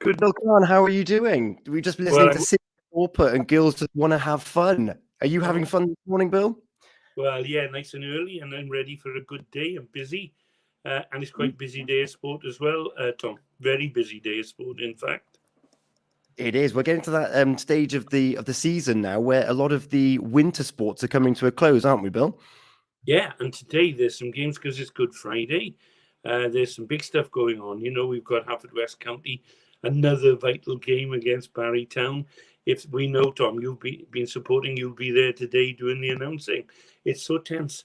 Good, Bill Khan. How are you doing? We've just been listening Well, to Sid Orput and Girls Just Want to Have Fun. Are you having fun this morning, Bill? well, yeah, nice and early, and I'm ready for a good day. I'm busy, and it's quite a busy day of sport as well, Tom. Very busy day of sport, in fact. It is. We're getting to that stage of the season now, where a lot of the winter sports are coming to a close, aren't we, Bill? Yeah, and today there's some games because it's Good Friday. There's some big stuff going on. You know, we've got Haverfordwest County, another vital game against Barrytown. If we know, Tom, you've been supporting, you'll be there today doing the announcing. It's so tense.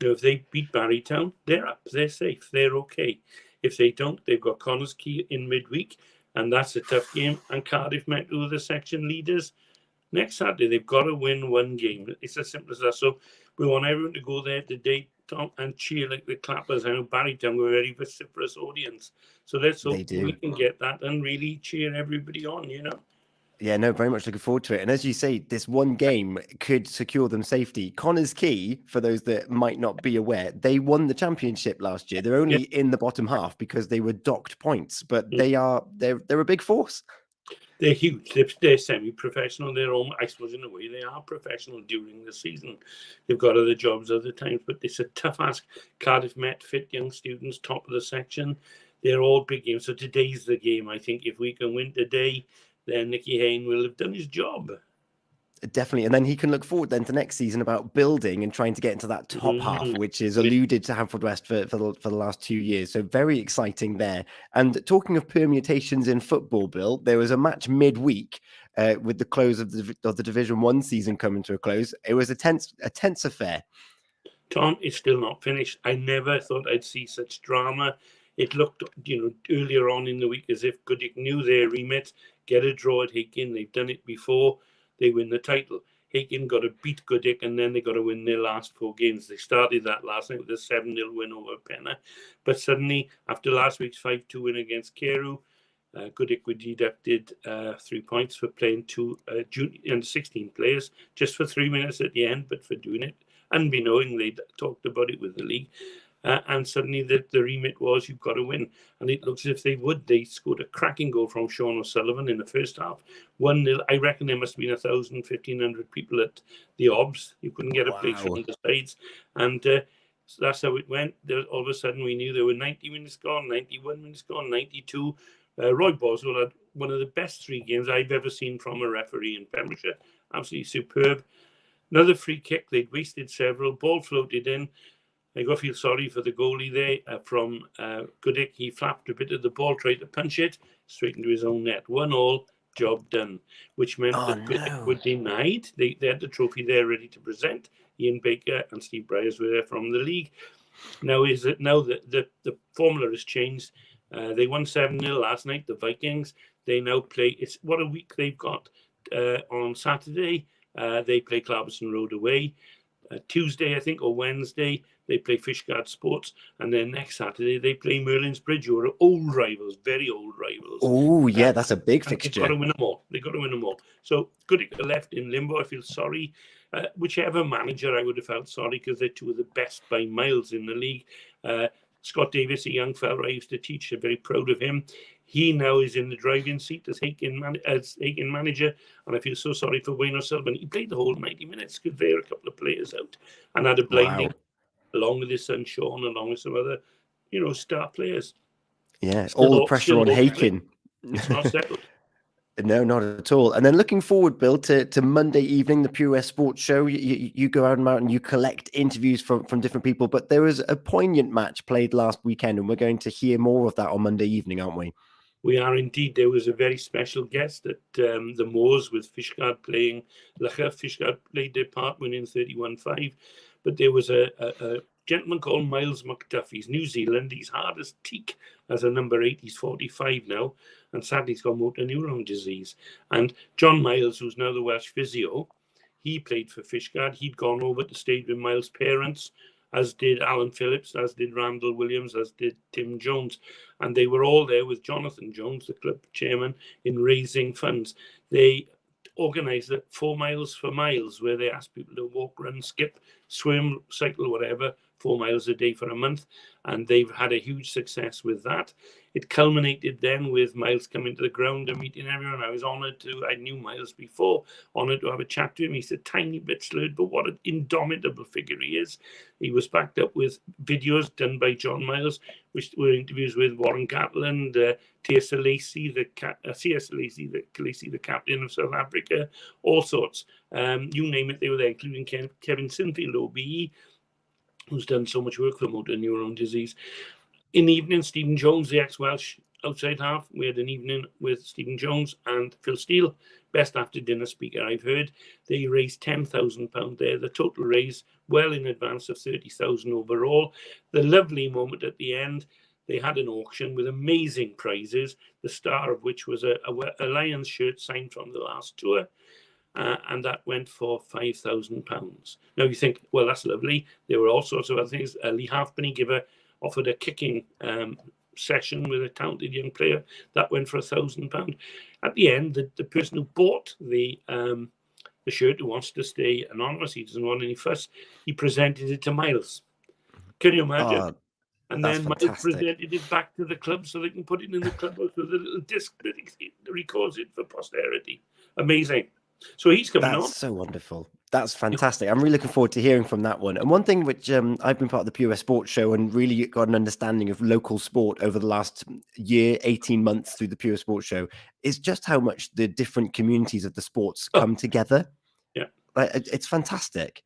You know, if they beat Barrytown, they're up, they're safe, they're okay. If they don't, they've got Connors Key in midweek, and that's a tough game. And Cardiff met with the section leaders next Saturday. They've got to win one game. It's as simple as that. So we want everyone to go there today, Tom, and cheer like the clappers. I know Barrytown were a very vociferous audience. So let's hope we can get that and really cheer everybody on, you know. Yeah, no, very much looking forward to it. And as you say, this one game could secure them safety. Connors Key, for those that might not be aware, they won the championship last year. They're only in the bottom half because they were docked points, but they're a big force. They're huge. They're semi-professional. They're all, I suppose, in a way, they are professional during the season. They've got other jobs other times, but it's a tough ask. Cardiff Met, fit young students, top of the section. They're all big games. So today's the game. I think if we can win today, then Nicky Hayne will have done his job. Definitely. And then he can look forward then to next season about building and trying to get into that top half, which is alluded to Haverfordwest for the last 2 years. So very exciting there. And talking of permutations in football, Bill, there was a match midweek with the close of the Division 1 season coming to a close. It was a tense affair. Tom, it's still not finished. I never thought I'd see such drama. It looked, you know, earlier on in the week as if Goodwick knew their remit, get a draw at Hakin. They've done it before. They win the title. Hakin got to beat Goodwick, and then they got to win their last 4 games. They started that last night with a 7-0 win over Penna. But suddenly, after last week's 5-2 win against Carew, Goodwick were deducted 3 points for playing 2 junior and 16 players just for 3 minutes at the end, but for doing it. Unbeknowing, they talked about it with the league. And suddenly the remit was, you've got to win. And it looks as if they would. They scored a cracking goal from Sean O'Sullivan in the first half. 1-0. I reckon there must have been 1,000, 1,500 people at the OBS. You couldn't get a place from the sides. And so that's how it went. All of a sudden, we knew there were 90 minutes gone, 91 minutes gone, 92. Roy Boswell had one of the best 3 games I've ever seen from a referee in Pembrokeshire. Absolutely superb. Another free kick. They'd wasted several. Ball floated in. I got to feel sorry for the goalie there from Goodwick. He flapped a bit of the ball, tried to punch it straight into his own net. 1-1, job done, which meant that Goodwick were denied. They had the trophy there ready to present. Ian Baker and Steve Bryers were there from the league. Now the formula has changed. They won 7-0 last night, the Vikings. They now play, it's what a week they've got. On Saturday, they play Clarbeston Road away. Tuesday, I think, or Wednesday, they play Fishguard Sports, and then next Saturday they play Merlin's Bridge, who are old rivals, very old rivals. Oh, yeah, that's a big fixture. They've got to win them all. They've got to win them all. So Goodwick are left in limbo. I feel sorry. Whichever manager, I would have felt sorry because they're 2 of the best by miles in the league. Scott Davis, a young fella I used to teach, I'm very proud of him. He now is in the driving seat as Hakin manager, and I feel so sorry for Wayne O'Sullivan. He played the whole 90 minutes, could veer a couple of players out, and had a blinding along with his son Sean, along with some other, you know, star players. Yeah, all the pressure on Hakin. It's not settled. No, not at all. And then looking forward, Bill, to Monday evening, the Pure West Sports Show. You go out and you collect interviews from different people. But there was a poignant match played last weekend, and we're going to hear more of that on Monday evening, aren't we? We are indeed. There was a very special guest at the Moors with Fishguard playing Lacha. Fishguard played their part, winning 31-5. But there was a gentleman called Miles McDuff. He's New Zealand. He's hard as teak as a number 8. He's 45 now. And sadly, he's got motor neuron disease. And John Miles, who's now the Welsh physio, he played for Fishguard. He'd gone over to stay with Miles' parents, as did Alan Phillips, as did Randall Williams, as did Tim Jones. And they were all there with Jonathan Jones, the club chairman, in raising funds. They organised 4 miles for miles, where they asked people to walk, run, skip, swim, cycle, whatever, 4 miles a day for a month. and they've had a huge success with that. It culminated then with Miles coming to the ground and meeting everyone. I was honoured to, I knew Miles before, honoured to have a chat to him. He's a tiny bit slurred, but what an indomitable figure he is. He was backed up with videos done by John Miles, which were interviews with Warren Gatland, C.S. Lacey, the captain of South Africa, all sorts. You name it, they were there, including Kevin Sinfield, OBE, who's done so much work for motor neurone disease. In the evening, Stephen Jones, the ex-Welsh outside half, we had an evening with Stephen Jones and Phil Steele, best after dinner speaker I've heard. They raised £10,000 there. The total raise well in advance of 30,000 overall. The lovely moment at the end, they had an auction with amazing prizes, the star of which was a Lions shirt signed from the last tour. And that went for £5,000. Now you think, well, that's lovely. There were all sorts of other things. Lee Halfpenny offered a kicking session with a talented young player. That went for £1,000. At the end, the person who bought the shirt, who wants to stay anonymous, he doesn't want any fuss, he presented it to Miles. Can you imagine? Oh, and that's then Miles fantastic. presented it back to the club so they can put it in the clubhouse with a little disc that records it for posterity. Amazing. So he's coming on. That's so wonderful. That's fantastic. I'm really looking forward to hearing from that one. And one thing which I've been part of the Pure Sports Show and really got an understanding of local sport over the last year, 18 months through the Pure Sports Show is just how much the different communities of the sports come together. Yeah. It's fantastic.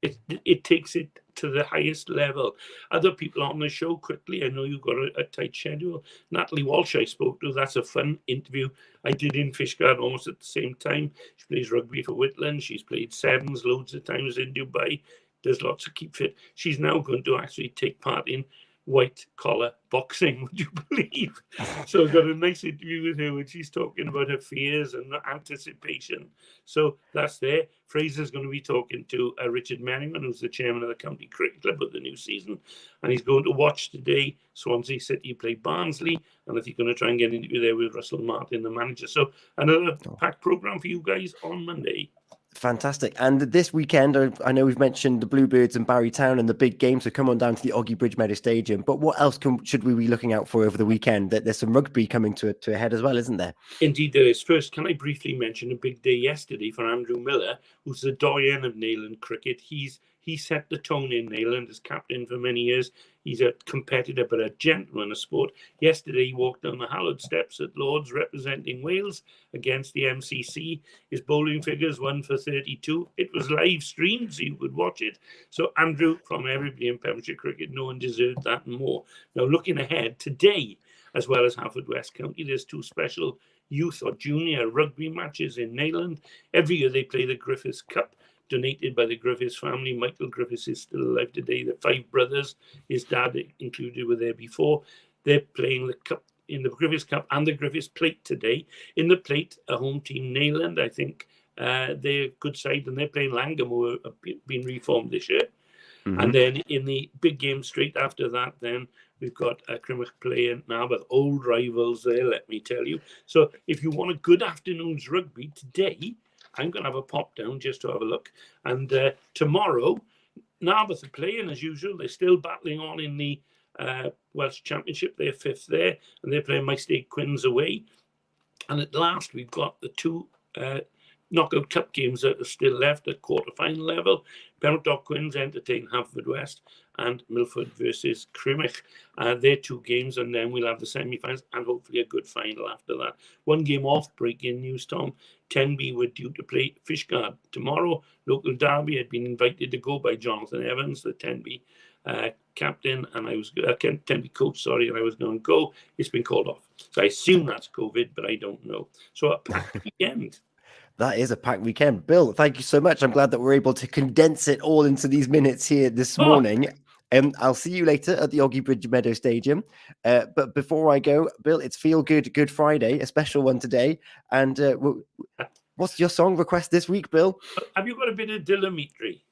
It takes it to the highest level. Other people on the show quickly, I know you've got a tight schedule. Natalie Walsh I spoke to, that's a fun interview I did in Fishguard almost at the same time. She plays rugby for Whitland. She's played sevens loads of times in Dubai, does lots of keep fit. She's now going to actually take part in white collar boxing, would you believe? So I've got a nice interview with her when she's talking about her fears and anticipation. So that's there. Fraser's going to be talking to Richard Merriman, who's the chairman of the County Cricket Club of the new season, and he's going to watch today Swansea City play Barnsley, and I think he's going to try and get an interview there with Russell Martin, the manager. So another packed programme for you guys on Monday. Fantastic. And this weekend, I know we've mentioned the Bluebirds and Barrytown and the big game, so come on down to the Oggy Bridge Meadow Stadium. But what else should we be looking out for over the weekend? There's some rugby coming to a head as well, isn't there? Indeed, there is. First, can I briefly mention a big day yesterday for Andrew Miller, who's the doyen of Neyland cricket. He set the tone in Neyland as captain for many years. He's a competitor, but a gentleman of sport. Yesterday, he walked down the hallowed steps at Lord's representing Wales against the MCC. His bowling figures, 1 for 32. It was live streamed, so you could watch it. So Andrew, from everybody in Pembrokeshire cricket, no one deserved that and more. Now, looking ahead, today, as well as Haverfordwest County, there's 2 special youth or junior rugby matches in Neyland. Every year they play the Griffiths Cup, donated by the Griffiths family. Michael Griffiths is still alive today. The 5 brothers, his dad included, were there before. They're playing the cup in the Griffiths Cup and the Griffiths Plate today. In the Plate, a home team, Neyland, I think they're a good side, and they're playing Langham, who have been reformed this year. Mm-hmm. And then in the big game straight after that, then we've got Crimmock playing Narberth, old rivals there, let me tell you. So if you want a good afternoon's rugby today, I'm going to have a pop down just to have a look. And tomorrow, Narberth are playing as usual. They're still battling on in the Welsh Championship. They're 5th there, and they're playing My State Quins away. And at last, we've got the 2 knockout cup games that are still left at quarter-final level. Pembroke Quins entertain Haverfordwest and Milford versus Crimmock. They're 2 games, and then we'll have the semi-finals and hopefully a good final after that. 1 game off, breaking news, Tom. Tenby were due to play Fishguard tomorrow. Local derby had been invited to go by Jonathan Evans, the Tenby captain, and I was Tenby coach, sorry, and I was going to go. It's been called off. So I assume that's COVID, but I don't know. So a packed weekend. That is a packed weekend. Bill, thank you so much. I'm glad that we're able to condense it all into these minutes here this morning. I'll see you later at the Oggy Bridge Meadow Stadium. But before I go, Bill, it's Feel Good Friday, a special one today. And what's your song request this week, Bill? Have you got a bit of Dillamitri?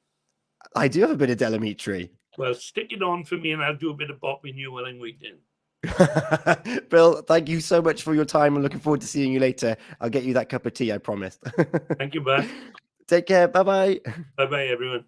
I do have a bit of Dillamitri. Well, stick it on for me and I'll do a bit of bopping you while I'm waiting. Bill, thank you so much for your time. I'm looking forward to seeing you later. I'll get you that cup of tea, I promised. Thank you, bye. Take care. Bye-bye. Bye-bye, everyone.